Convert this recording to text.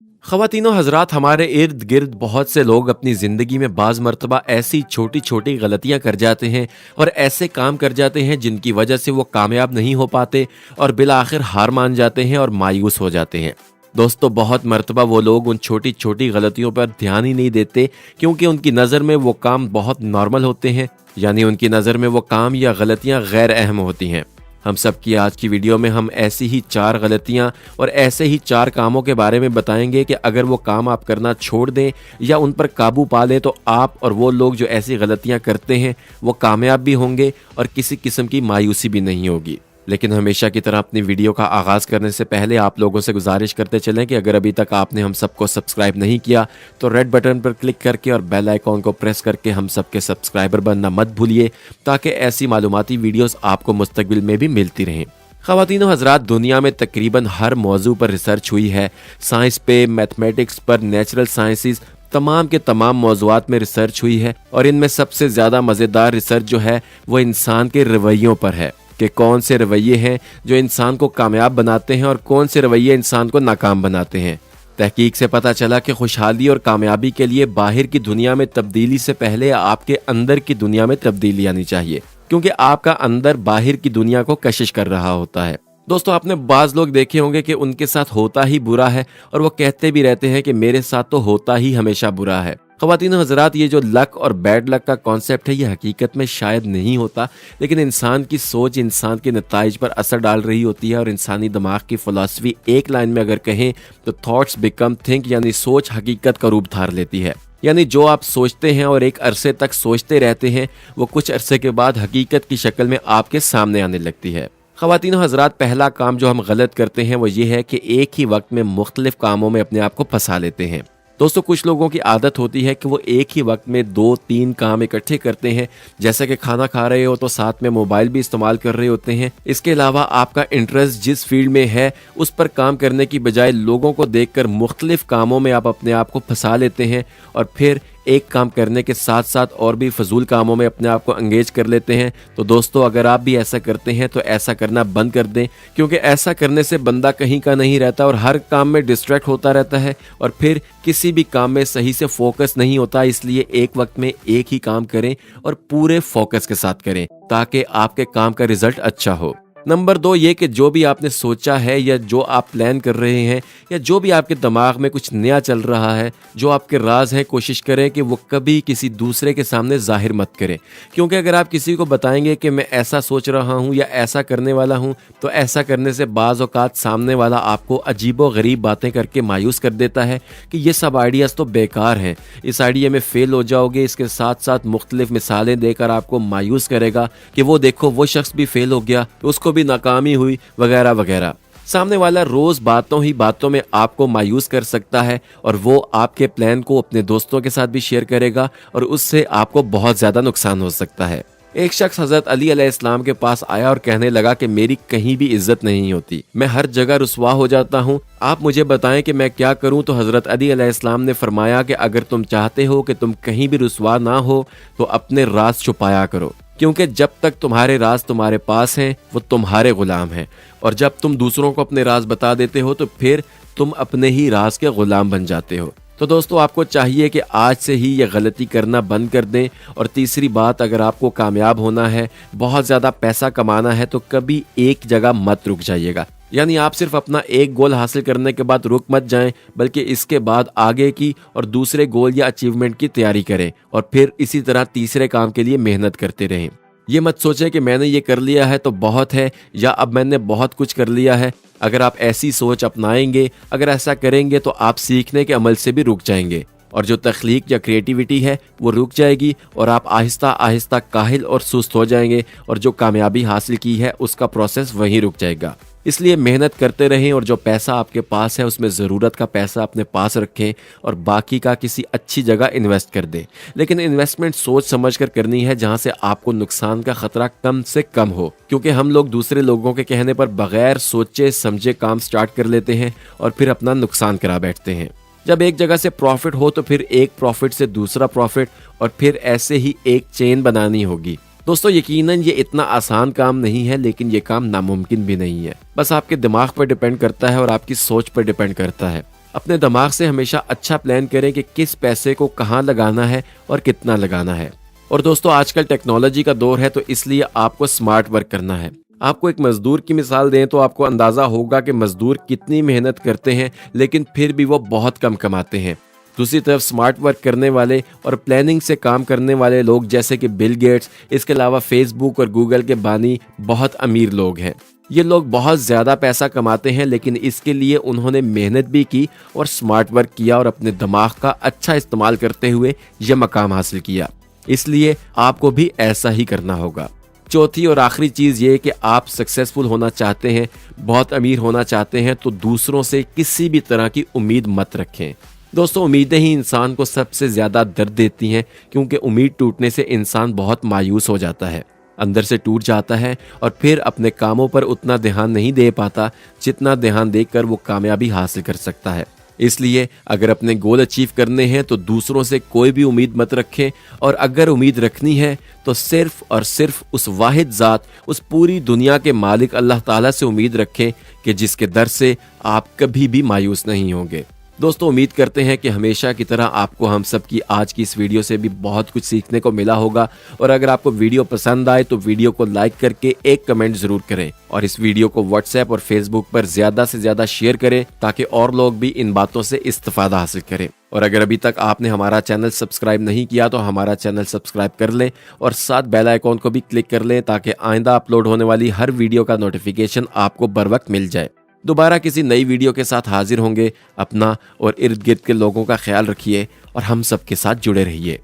ख़वातीनो हज़रात, हमारे इर्द गिर्द बहुत से लोग अपनी ज़िंदगी में बाज़ मरतबा ऐसी छोटी छोटी गलतियां कर जाते हैं और ऐसे काम कर जाते हैं जिनकी वजह से वो कामयाब नहीं हो पाते और बिल आखिर हार मान जाते हैं और मायूस हो जाते हैं। दोस्तों, बहुत मरतबा वो लोग उन छोटी छोटी गलतियों पर ध्यान ही नहीं देते क्योंकि उनकी नज़र में वो काम बहुत नॉर्मल होते हैं, यानी उनकी नज़र में वो काम या गलतियां गैर अहम होती हैं। हम सब की आज की वीडियो में हम ऐसी ही 4 गलतियां और ऐसे ही 4 कामों के बारे में बताएंगे कि अगर वो काम आप करना छोड़ दें या उन पर काबू पा लें तो आप और वो लोग जो ऐसी गलतियां करते हैं वो कामयाब भी होंगे और किसी किस्म की मायूसी भी नहीं होगी। लेकिन हमेशा की तरह अपनी वीडियो का आगाज़ करने से पहले आप लोगों से गुजारिश करते चलें कि अगर अभी तक आपने हम सबको सब्सक्राइब नहीं किया तो रेड बटन पर क्लिक करके और बेल आइकॉन को प्रेस करके हम सबके सब्सक्राइबर बनना मत भूलिए, ताकि ऐसी मालूमाती वीडियोस आपको मुस्तकबिल में भी मिलती रहें। ख़वातीनो हज़रात, दुनिया में तकरीबन हर मौजू पर रिसर्च हुई है। साइंस पे, मैथमेटिक्स पर, नेचुरल साइंसेस, तमाम के तमाम मौज़ूआत में रिसर्च हुई है और इनमें सबसे ज़्यादा मज़ेदार रिसर्च जो है वो इंसान के रवैयों पर है कि कौन से रवैये हैं जो इंसान को कामयाब बनाते हैं और कौन से रवैये इंसान को नाकाम बनाते हैं। तहकीक से पता चला कि खुशहाली और कामयाबी के लिए बाहर की दुनिया में तब्दीली से पहले आपके अंदर की दुनिया में तब्दीली आनी चाहिए, क्योंकि आपका अंदर बाहर की दुनिया को कशिश कर रहा होता है। दोस्तों, आपने बाज लोग देखे होंगे कि उनके साथ होता ही बुरा है और वो कहते भी रहते हैं कि मेरे साथ तो होता ही हमेशा बुरा है। ख़वातीनो हज़रात, ये जो लक और बैड लक का कॉन्सेप्ट है ये हकीकत में शायद नहीं होता, लेकिन इंसान की सोच इंसान के नताइज पर असर डाल रही होती है। और इंसानी दिमाग की फ़िलॉसफी एक लाइन में अगर कहें तो थॉट्स बिकम थिंक, यानी सोच हकीकत का रूप धार लेती है। यानी जो आप सोचते हैं और एक अरसे तक सोचते रहते हैं वो कुछ अरसे के बाद हकीकत की शक्ल में आपके सामने आने लगती है। ख़वातीनो हज़रात, पहला काम जो हम गलत करते हैं वो ये है कि एक ही वक्त में मुख्तलिफ कामों में अपने आप को फंसा लेते हैं। दोस्तों, कुछ लोगों की आदत होती है कि वो एक ही वक्त में 2-3 काम इकट्ठे करते हैं। जैसे कि खाना खा रहे हो तो साथ में मोबाइल भी इस्तेमाल कर रहे होते हैं। इसके अलावा आपका इंटरेस्ट जिस फील्ड में है उस पर काम करने की बजाय लोगों को देखकर मुख्तलिफ कामों में आप अपने आप को फंसा लेते हैं और फिर एक काम करने के साथ साथ और भी फजूल कामों में अपने आप को एंगेज कर लेते हैं। तो दोस्तों, अगर आप भी ऐसा करते हैं तो ऐसा करना बंद कर दें, क्योंकि ऐसा करने से बंदा कहीं का नहीं रहता और हर काम में डिस्ट्रैक्ट होता रहता है और फिर किसी भी काम में सही से फोकस नहीं होता। इसलिए एक वक्त में एक ही काम करें और पूरे फोकस के साथ करें ताकि आपके काम का रिजल्ट अच्छा हो। नंबर 2 ये कि जो भी आपने सोचा है या जो आप प्लान कर रहे हैं या जो भी आपके दिमाग में कुछ नया चल रहा है, जो आपके राज हैं, कोशिश करें कि वो कभी किसी दूसरे के सामने जाहिर मत करें। क्योंकि अगर आप किसी को बताएंगे कि मैं ऐसा सोच रहा हूँ या ऐसा करने वाला हूँ तो ऐसा करने से बाज़ औक़ात सामने वाला आपको अजीबो गरीब बातें करके मायूस कर देता है कि ये सब आइडियाज़ तो बेकार हैं, इस आइडिया में फ़ेल हो जाओगे। इसके साथ साथ मुख्तलिफ मिसालें देकर आपको मायूस करेगा कि वो देखो वो शख्स भी फ़ेल हो गया, उसको भी नाकामी हुई, वगैरह वगैरह। सामने वाला रोज बातों ही बातों में आपको मायूस कर सकता है और वो आपके प्लान को अपने दोस्तों के साथ भी शेयर करेगा और उससे आपको बहुत ज्यादा नुकसान हो सकता है। एक शख्स हजरत अली अलैहिस्सलाम के पास आया और कहने लगा कि मेरी कहीं भी इज्जत नहीं होती, मैं हर जगह रुसवा हो जाता हूँ, आप मुझे बताएं कि मैं क्या करूं। तो हजरत अली अलैहिस्सलाम ने फरमाया कि अगर तुम चाहते हो कि तुम कहीं भी रुसवा ना हो तो अपने राज छुपाया करो, क्योंकि जब तक तुम्हारे राज तुम्हारे पास हैं वो तुम्हारे गुलाम हैं, और जब तुम दूसरों को अपने राज बता देते हो तो फिर तुम अपने ही राज के गुलाम बन जाते हो। तो दोस्तों, आपको चाहिए कि आज से ही ये गलती करना बंद कर दें। और तीसरी बात, अगर आपको कामयाब होना है, बहुत ज़्यादा पैसा कमाना है तो कभी एक जगह मत रुक जाइएगा। यानी आप सिर्फ अपना एक गोल हासिल करने के बाद रुक मत जाएं, बल्कि इसके बाद आगे की और दूसरे गोल या अचीवमेंट की तैयारी करें और फिर इसी तरह तीसरे काम के लिए मेहनत करते रहें। ये मत सोचें कि मैंने ये कर लिया है तो बहुत है या अब मैंने बहुत कुछ कर लिया है। अगर आप ऐसी सोच अपनाएंगे, अगर ऐसा करेंगे तो आप सीखने के अमल से भी रुक जाएंगे और जो तख्लीक या क्रिएटिविटी है वो रुक जाएगी और आप आहिस्ता आहिस्ता काहिल और सुस्त हो जाएंगे और जो कामयाबी हासिल की है उसका प्रोसेस वहीं रुक जाएगा। इसलिए मेहनत करते रहें और जो पैसा आपके पास है उसमें ज़रूरत का पैसा अपने पास रखें और बाकी का किसी अच्छी जगह इन्वेस्ट कर दें। लेकिन इन्वेस्टमेंट सोच समझ कर करनी है जहां से आपको नुकसान का खतरा कम से कम हो, क्योंकि हम लोग दूसरे लोगों के कहने पर बगैर सोचे समझे काम स्टार्ट कर लेते हैं और फिर अपना नुकसान करा बैठते हैं। जब एक जगह से प्रॉफिट हो तो फिर एक प्रॉफिट से दूसरा प्रॉफिट और फिर ऐसे ही एक चेन बनानी होगी। दोस्तों, यकीनन ये इतना आसान काम नहीं है, लेकिन ये काम नामुमकिन भी नहीं है। बस आपके दिमाग पर डिपेंड करता है और आपकी सोच पर डिपेंड करता है। अपने दिमाग से हमेशा अच्छा प्लान करें कि किस पैसे को कहाँ लगाना है और कितना लगाना है। और दोस्तों, आजकल टेक्नोलॉजी का दौर है, तो इसलिए आपको स्मार्ट वर्क करना है। आपको एक मजदूर की मिसाल दें तो आपको अंदाजा होगा कि मजदूर कितनी मेहनत करते हैं, लेकिन फिर भी वो बहुत कम कमाते हैं। दूसरी तरफ स्मार्ट वर्क करने वाले और प्लानिंग से काम करने वाले लोग जैसे कि बिल गेट्स, इसके अलावा फेसबुक और गूगल के बानी बहुत अमीर लोग हैं। ये लोग बहुत ज़्यादा पैसा कमाते हैं, लेकिन इसके लिए उन्होंने मेहनत भी की और स्मार्ट वर्क किया और अपने दिमाग का अच्छा इस्तेमाल करते हुए ये मकाम हासिल किया। इसलिए आपको भी ऐसा ही करना होगा। चौथी और आखिरी चीज़ ये कि आप सक्सेसफुल होना चाहते हैं, बहुत अमीर होना चाहते हैं, तो दूसरों से किसी भी तरह की उम्मीद मत रखें। दोस्तों, उम्मीदें ही इंसान को सबसे ज़्यादा दर्द देती हैं, क्योंकि उम्मीद टूटने से इंसान बहुत मायूस हो जाता है, अंदर से टूट जाता है और फिर अपने कामों पर उतना ध्यान नहीं दे पाता जितना ध्यान देकर वो कामयाबी हासिल कर सकता है। इसलिए अगर अपने गोल अचीव करने हैं तो दूसरों से कोई भी उम्मीद मत रखें, और अगर उम्मीद रखनी है तो सिर्फ और सिर्फ उस वाहिद ज़ात, उस पूरी दुनिया के मालिक अल्लाह ताला से उम्मीद रखें कि जिसके दर से आप कभी भी मायूस नहीं होंगे। दोस्तों, उम्मीद करते हैं कि हमेशा की तरह आपको हम सब की आज की इस वीडियो से भी बहुत कुछ सीखने को मिला होगा, और अगर आपको वीडियो पसंद आए तो वीडियो को लाइक करके एक कमेंट जरूर करें, और इस वीडियो को व्हाट्सएप और फेसबुक पर ज्यादा से ज्यादा शेयर करें ताकि और लोग भी इन बातों से इस्तिफादा हासिल करें। और अगर अभी तक आपने हमारा चैनल सब्सक्राइब नहीं किया तो हमारा चैनल सब्सक्राइब कर लें और साथ बेल आइकॉन को भी क्लिक कर लें ताकि आइंदा अपलोड होने वाली हर वीडियो का नोटिफिकेशन आपको बर वक्त मिल जाए। दोबारा किसी नई वीडियो के साथ हाजिर होंगे। अपना और इर्द गिर्द के लोगों का ख्याल रखिए और हम सबके साथ जुड़े रहिए।